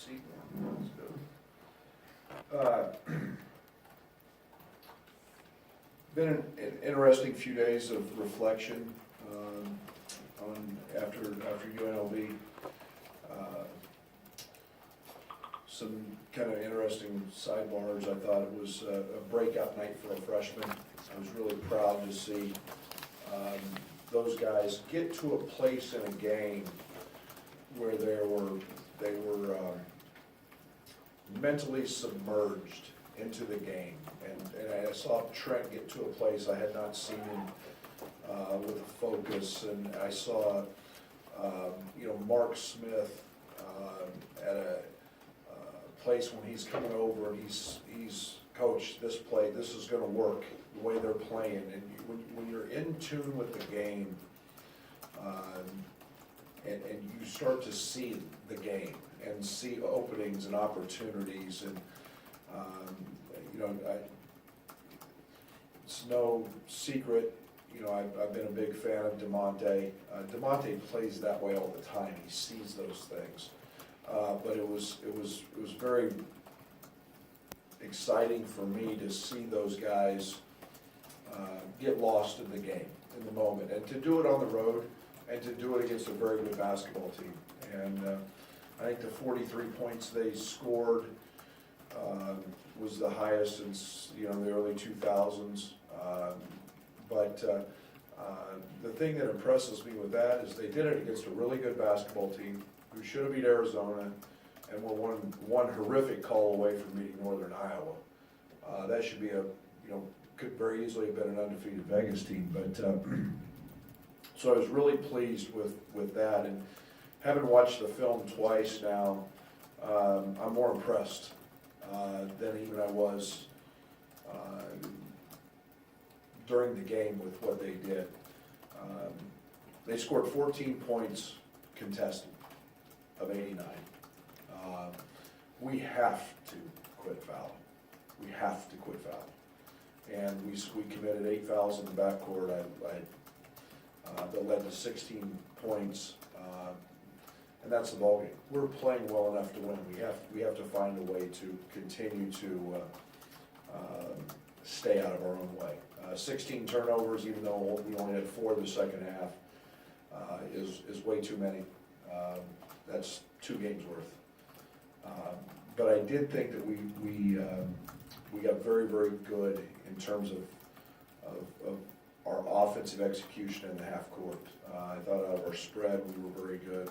seat. Let's go. Been an interesting few days of reflection after UNLV. Some kind of interesting sidebars. I thought it was a breakout night for a freshman. I was really proud to see those guys get to a place in a game where they were mentally submerged into the game, and I saw Trent get to a place I had not seen him with a focus, and I saw Mark Smith at a place when he's coming over and he's coach, this play, this is going to work the way they're playing, and when you're in tune with the game, and you start to see the game and see openings and opportunities, and it's no secret, I've been a big fan of DeMonte. DeMonte plays that way all the time. He sees those things, but it was very exciting for me to see those guys get lost in the game, in the moment, and to do it on the road, and to do it against a very good basketball team. And I think the 43 points they scored was the highest since the early 2000s. But the thing that impresses me with that is they did it against a really good basketball team who should have beat Arizona, and were one horrific call away from beating Northern Iowa. That should be could very easily have been an undefeated Vegas team. But so I was really pleased with that, and having watched the film twice now, I'm more impressed than even I was during the game with what they did. They scored 14 points contested of 89. We have to quit fouling. We have to quit fouling. And we committed 8 fouls in the backcourt. That led to 16 points, and that's the ballgame. We're playing well enough to win. We have to find a way to continue to stay out of our own way. 16 turnovers, even though we only had 4 in the second half, is way too many. That's 2 games worth. But I did think that we got very, very good in terms of our offensive execution in the half court. I thought out of our spread we were very good.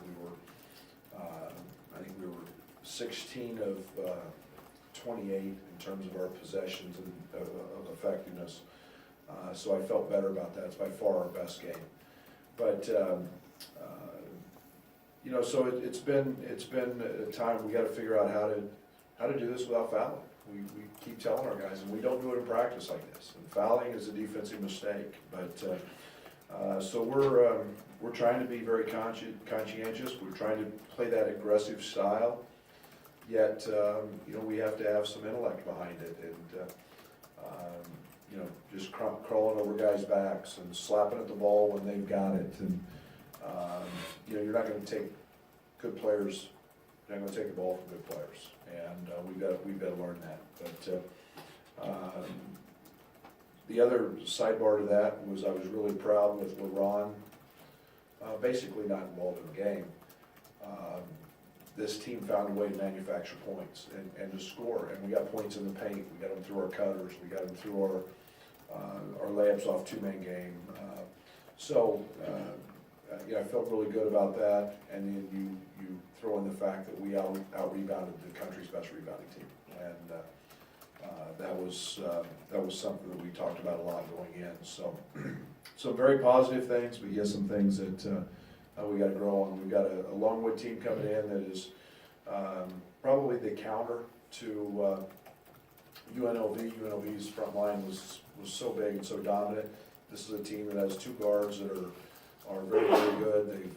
I think we were 16 of 28 in terms of our possessions and of effectiveness. So I felt better about that. It's by far our best game. But so it's been a time we got to figure out how to do this without fouling. We keep telling our guys, and we don't do it in practice like this. And fouling is a defensive mistake. But so we're trying to be very conscientious. We're trying to play that aggressive style. Yet we have to have some intellect behind it, and just crawling over guys' backs and slapping at the ball when they've got it. And you're not going to take good players. You're not going to take the ball from good players, and we've got to learn that. But the other sidebar to that was I was really proud with LeBron basically not involved in the game. This team found a way to manufacture points and to score, and we got points in the paint. We got them through our cutters. We got them through our layups off two-man game. I felt really good about that. And then you throw in the fact that we out-rebounded the country's best rebounding team, and that was something that we talked about a lot going in. So some very positive things, but yes, some things that we got to grow on. We've got a Longwood team coming in that is probably the counter to UNLV. UNLV's front line was so big and so dominant. This is a team that has 2 guards that are very, very good.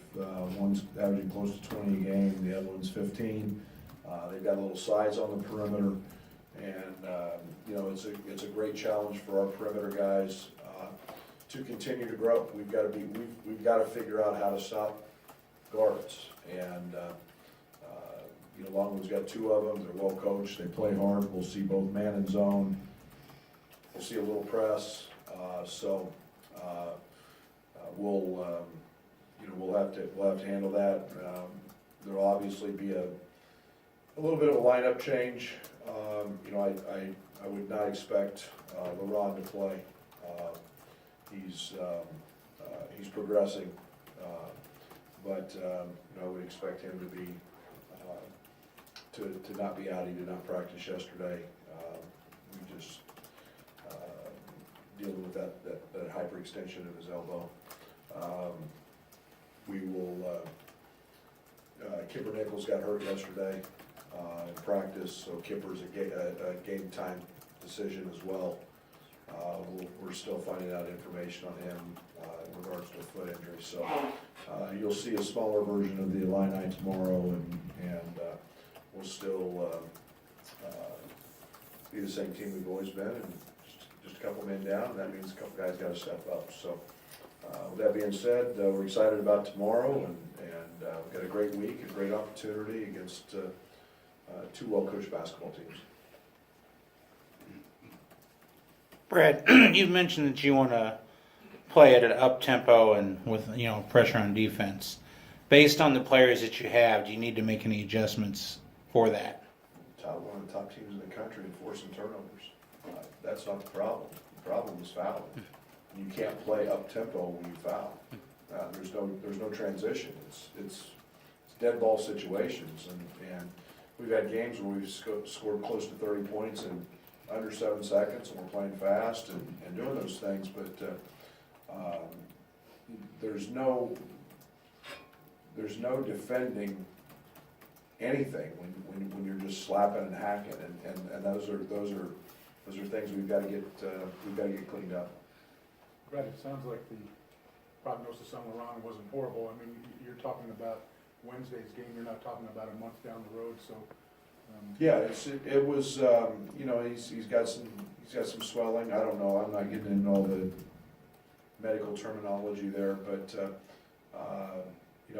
One's averaging close to 20 a game, the other one's 15. They've got a little size on the perimeter, and it's a great challenge for our perimeter guys to continue to grow. We've got to figure out how to stop guards, and Longwood's got 2 of them, they're well coached, they play hard, we'll see both man and zone, we'll see a little press, we'll have to handle that. There'll obviously be a little bit of a lineup change. I would not expect LaRon to play. He's progressing, but I would expect him to be to not be out. He did not practice yesterday. We just dealing with that hyperextension of his elbow. We will. Kipper Nichols got hurt yesterday in practice, so Kipper's a game time decision as well. We're still finding out information on him in regards to a foot injury. So you'll see a smaller version of the Illini tomorrow, and we'll still be the same team we've always been, and just a couple men down. That means a couple guys got to step up. So with that being said, we're excited about tomorrow, and we've got a great week, a great opportunity against 2 well-coached basketball teams. Brad, you've mentioned that you want to play at an up-tempo and with pressure on defense. Based on the players that you have, do you need to make any adjustments for that? One of the top teams in the country in forcing turnovers. That's not the problem. The problem is fouling. You can't play up-tempo when you foul. There's no transition. It's dead ball situations, and we've had games where we've scored close to 30 points in under 7 seconds, and we're playing fast and doing those things, but there's no defending anything when you're just slapping and hacking, and those are things we've got to get cleaned up. Brad, it sounds like the prognosis on LaRon wasn't horrible. I mean, you're talking about Wednesday's game. You're not talking about a month down the road. So yeah, it was he's got some swelling. I don't know. I'm not getting into all the medical terminology there, but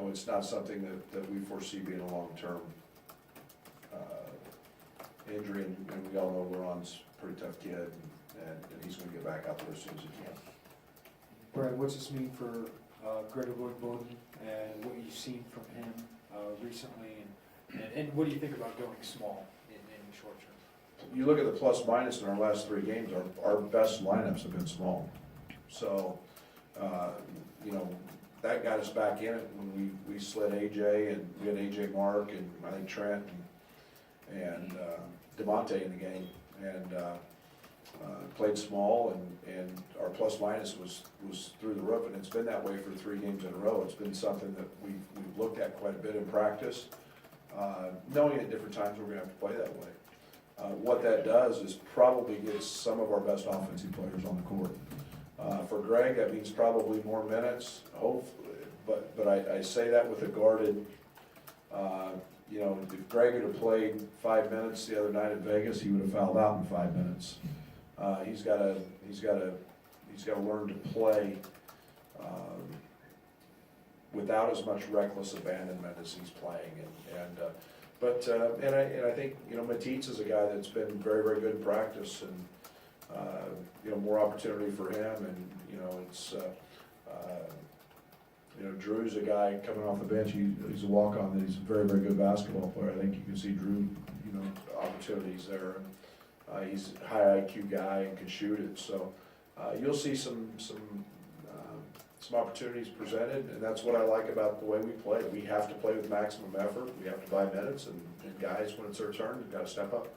it's not something that we foresee being a long-term injury, and we all know LaRon's a pretty tough kid, and he's going to get back out there as soon as he can. Brad, what's this mean for Gregor Bowden and what you've seen from him recently, and what do you think about going small in the short term? You look at the plus minus in our last 3 games, our best lineups have been small. So, that got us back in it when we slid AJ, and we had AJ Mark, and I think Trent, and DeMonte in the game, and played small, and our plus minus was through the roof, and it's been that way for 3 games in a row. It's been something that we've looked at quite a bit in practice, knowing at different times we're going to have to play that way. What that does is probably get some of our best offensive players on the court. For Greg, that means probably more minutes, hopefully, but I say that with a guarded, if Greg had played 5 minutes the other night at Vegas, he would have fouled out in 5 minutes. He's got to learn to play without as much reckless abandonment as he's playing, and I think Matisse is a guy that's been very, very good in practice, and more opportunity for him, and it's Drew's a guy coming off the bench. He's a walk-on. He's a very, very good basketball player. I think you can see Drew, opportunities there. And he's a high IQ guy and can shoot it. So you'll see some opportunities presented, and that's what I like about the way we play. We have to play with maximum effort. We have to buy minutes, and guys, when it's their turn, you've got to step up.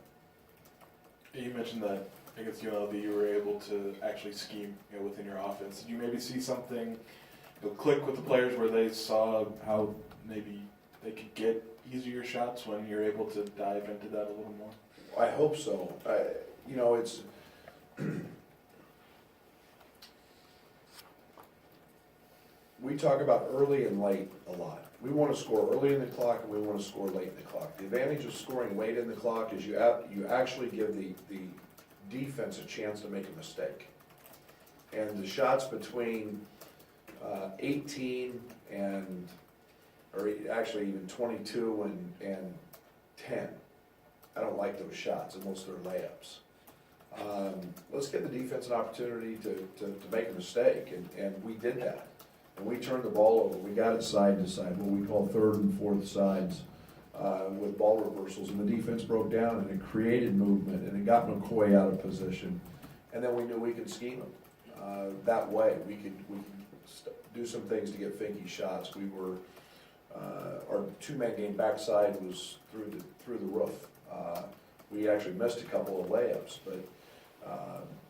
You mentioned that against UNLV you were able to actually scheme within your offense. Did you maybe see something click with the players where they saw how maybe they could get easier shots when you're able to dive into that a little more? I hope so. It's we talk about early and late a lot. We want to score early in the clock, and we want to score late in the clock. The advantage of scoring late in the clock is you actually give the defense a chance to make a mistake. And the shots between 18 or actually even 22 and 10. I don't like those shots unless they're layups. Let's give the defense an opportunity to make a mistake, and we did that. And we turned the ball over. We got it side to side, what we call third and fourth sides, with ball reversals. And the defense broke down, and it created movement, and it got McCoy out of position. And then we knew we could scheme him that way. We could do some things to get Finke shots. We were our two-man game backside was through the roof. We actually missed a couple of layups, but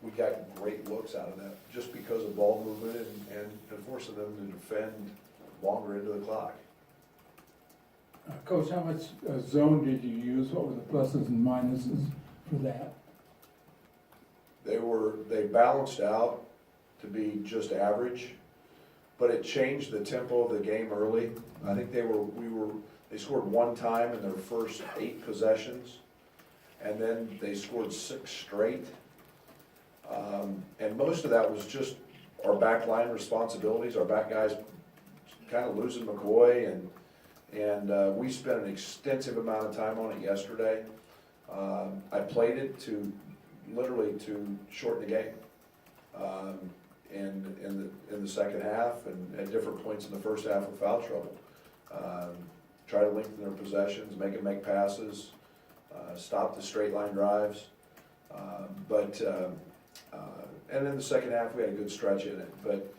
we got great looks out of that just because of ball movement and forcing them to defend longer into the clock. Coach, how much zone did you use? What were the pluses and minuses for that? They balanced out to be just average, but it changed the tempo of the game early. I think they scored one time in their first 8 possessions, and then they scored 6 straight. And most of that was just our back line responsibilities, our back guys kind of losing McCoy, and we spent an extensive amount of time on it yesterday. I played it literally to shorten the game. In the second half and at different points in the first half with foul trouble. Try to lengthen their possessions, make them make passes, stop the straight line drives. And in the second half we had a good stretch in it. But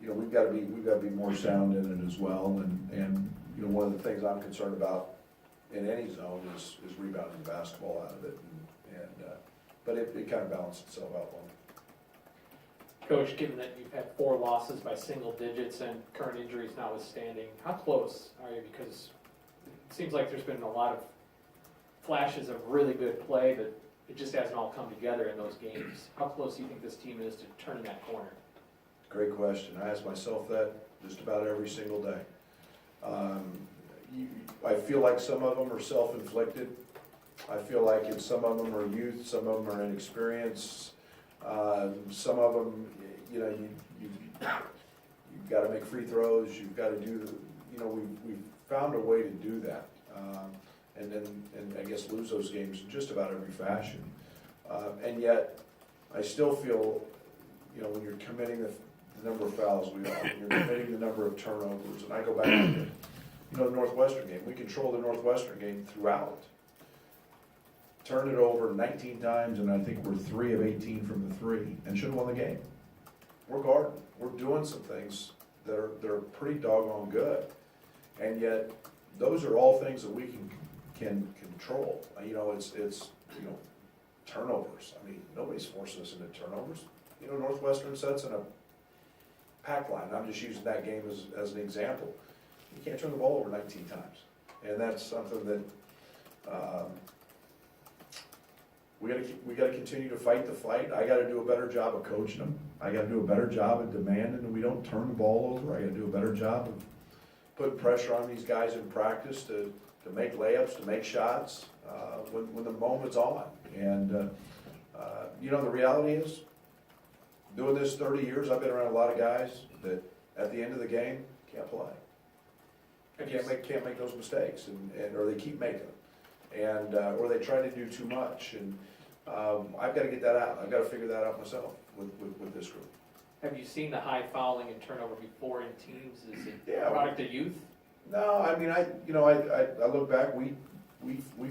we've got to be more sound in it as well. And one of the things I'm concerned about in any zone is rebounding the basketball out of it. But it kind of balanced itself out well. Coach, given that you've had 4 losses by single digits and current injuries notwithstanding, how close are you? Because it seems like there's been a lot of flashes of really good play, but it just hasn't all come together in those games. How close do you think this team is to turning that corner? Great question. I ask myself that just about every single day. I feel like some of them are self-inflicted. I feel like some of them are youth, some of them are inexperience. Some of them, you've got to make free throws. You've got to do we've found a way to do that, and I guess lose those games in just about every fashion. And yet, I still feel, when you're committing the number of fouls we are, when you're committing the number of turnovers, and I go back to the Northwestern game. We controlled the Northwestern game throughout. Turned it over 19 times, and I think we're 3 of 18 from the 3, and should have won the game. We're guarding. We're doing some things that are pretty doggone good, and yet those are all things that we can control. It's turnovers. I mean, nobody's forcing us into turnovers. Northwestern sets in a pack line. I'm just using that game as an example. You can't turn the ball over 19 times, and that's something that. We got to continue to fight the fight. I got to do a better job of coaching them. I got to do a better job of demanding that we don't turn the ball over. I got to do a better job of putting pressure on these guys in practice to make layups, to make shots when the moment's on. And the reality is, doing this 30 years, I've been around a lot of guys that at the end of the game can't play. Can't make those mistakes, or they keep making them, or they try to do too much. And I've got to get that out. I've got to figure that out myself with this group. Have you seen the high fouling and turnover before in teams? Is it Yeah, a product of youth? No, I mean, I look back. We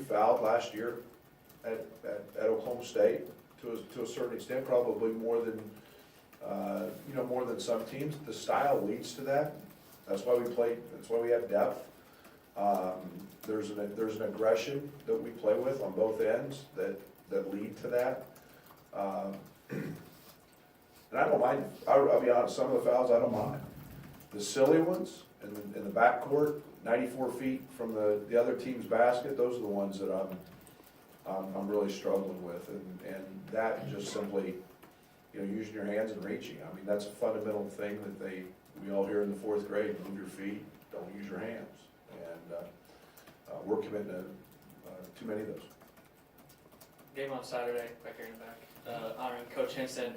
fouled last year at Oklahoma State to a certain extent, probably more than some teams. The style leads to that. That's why we play. That's why we have depth. There's an aggression that we play with on both ends that lead to that. And I don't mind. I'll be honest. Some of the fouls I don't mind. The silly ones in the backcourt, 94 feet from the other team's basket. Those are the ones that I'm really struggling with, and that just simply, using your hands and reaching. I mean, that's a fundamental thing that we all hear in the 4th grade. Move your feet. Don't use your hands. And we're committing to too many of those. Game on Saturday, back here in the back. Honoring Coach Hinson.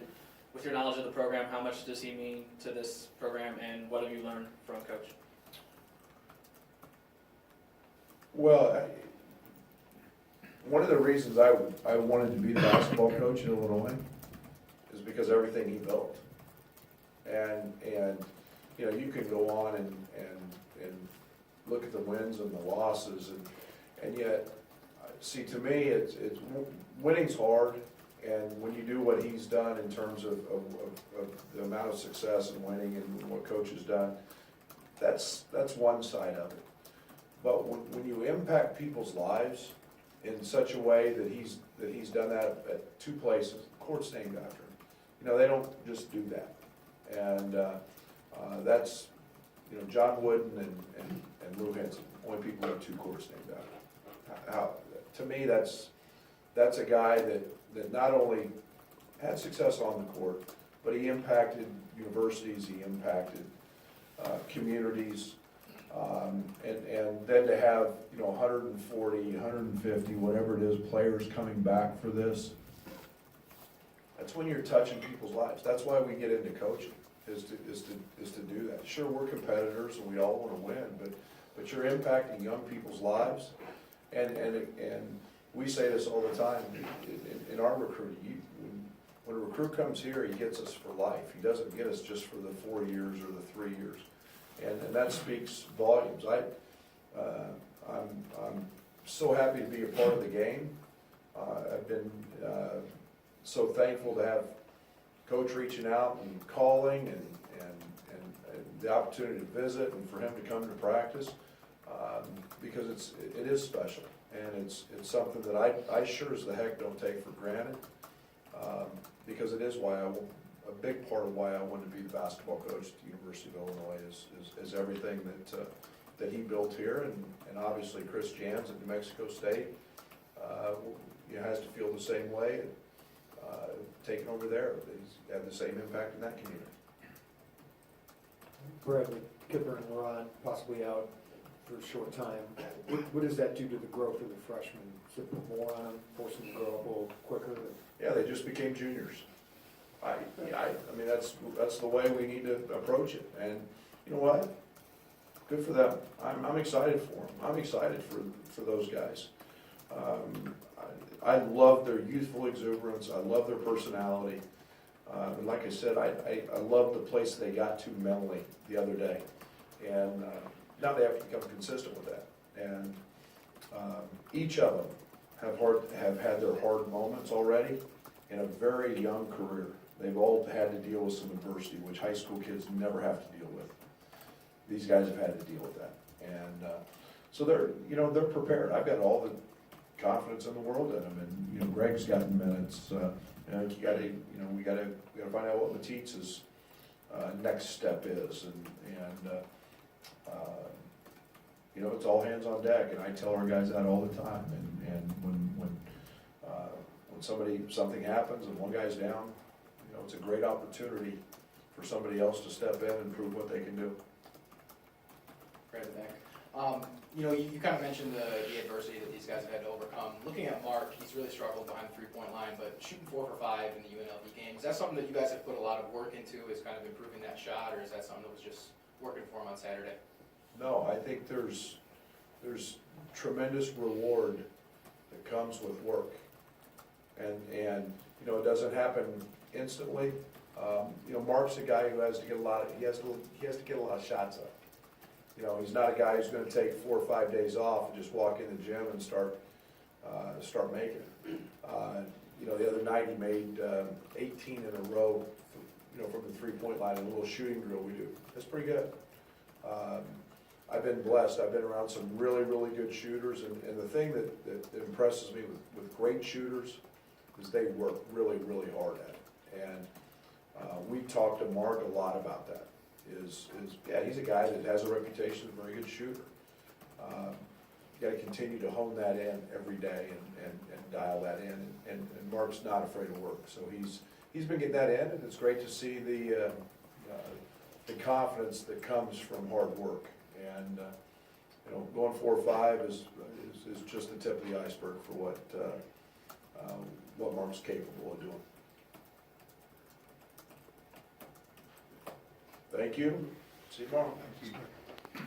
With your knowledge of the program, how much does he mean to this program, and what have you learned from Coach? Well, one of the reasons I wanted to be the basketball coach in Illinois is because everything he built. And you know, you can go on and look at the wins and the losses, and yet, see, to me, it's winning's hard, and when you do what he's done in terms of the amount of success in winning and what Coach has done, that's one side of it. But when you impact people's lives in such a way that he's done that at two places, court's named after him. You know, they don't just do that. And that's, you know, John Wooden and Lou Henson, only people who have two courts named after him. To me, that's a guy that not only had success on the court, but he impacted universities, he impacted communities, and then to have, you know, 140, 150, whatever it is, players coming back for this, that's when you're touching people's lives. That's why we get into coaching, is to do that. Sure, we're competitors and we all want to win, but you're impacting young people's lives, and we say this all the time in our recruiting. When a recruit comes here, he gets us for life. He doesn't get us just for the 4 years or the 3 years, and that speaks volumes. I'm so happy to be a part of the game. I've been so thankful to have Coach reaching out and calling and the opportunity to visit and for him to come to practice, because it is special, and it's something that I sure as the heck don't take for granted, because it is a big part of why I wanted to be the basketball coach at the University of Illinois is everything that he built here, and obviously Chris Jans at New Mexico State has to feel the same way, taking over there. He's had the same impact in that community. Brad, with Kipper and Ron possibly out for a short time, what does that do to the growth of the freshmen? Does it put more on them, force them to grow up a little quicker? Yeah, they just became juniors. I mean, that's the way we need to approach it, and you know what? Good for them. I'm excited for them. I'm excited for those guys. I love their youthful exuberance. I love their personality. And like I said, I love the place they got to mentally the other day. And now they have to become consistent with that. And each of them have had their hard moments already in a very young career. They've all had to deal with some adversity, which high school kids never have to deal with. These guys have had to deal with that. And so they're prepared. I've got all the confidence in the world in them. And Greg's gotten minutes. We got to find out what Matits's next step is, and it's all hands on deck, and I tell our guys that all the time. And when something happens and one guy's down, it's a great opportunity for somebody else to step in and prove what they can do. Right back. You kind of mentioned the adversity that these guys have had to overcome. Looking at Mark, he's really struggled behind the three-point line, but shooting 4 for 5 in the UNLV game, is that something that you guys have put a lot of work into, is kind of improving that shot, or is that something that was just working for him on Saturday? No, I think there's tremendous reward that comes with work, and it doesn't happen instantly. Mark's a guy who has to get a lot of shots up. He's not a guy who's going to take 4 or 5 days off and just walk in the gym and start making it. The other night he made 18 in a row, from the three-point line, a little shooting drill we do. That's pretty good. I've been blessed. I've been around some really, really good shooters, and the thing that impresses me with great shooters is they work really, really hard at it. And we talked to Mark a lot about that. He's a guy that has a reputation as a very good shooter. You got to continue to hone that in every day and dial that in. And Mark's not afraid of work, so he's been getting that in, and it's great to see the confidence that comes from hard work. And going 4 or 5 is just the tip of the iceberg for what Mark's capable of doing. Thank you. See you tomorrow.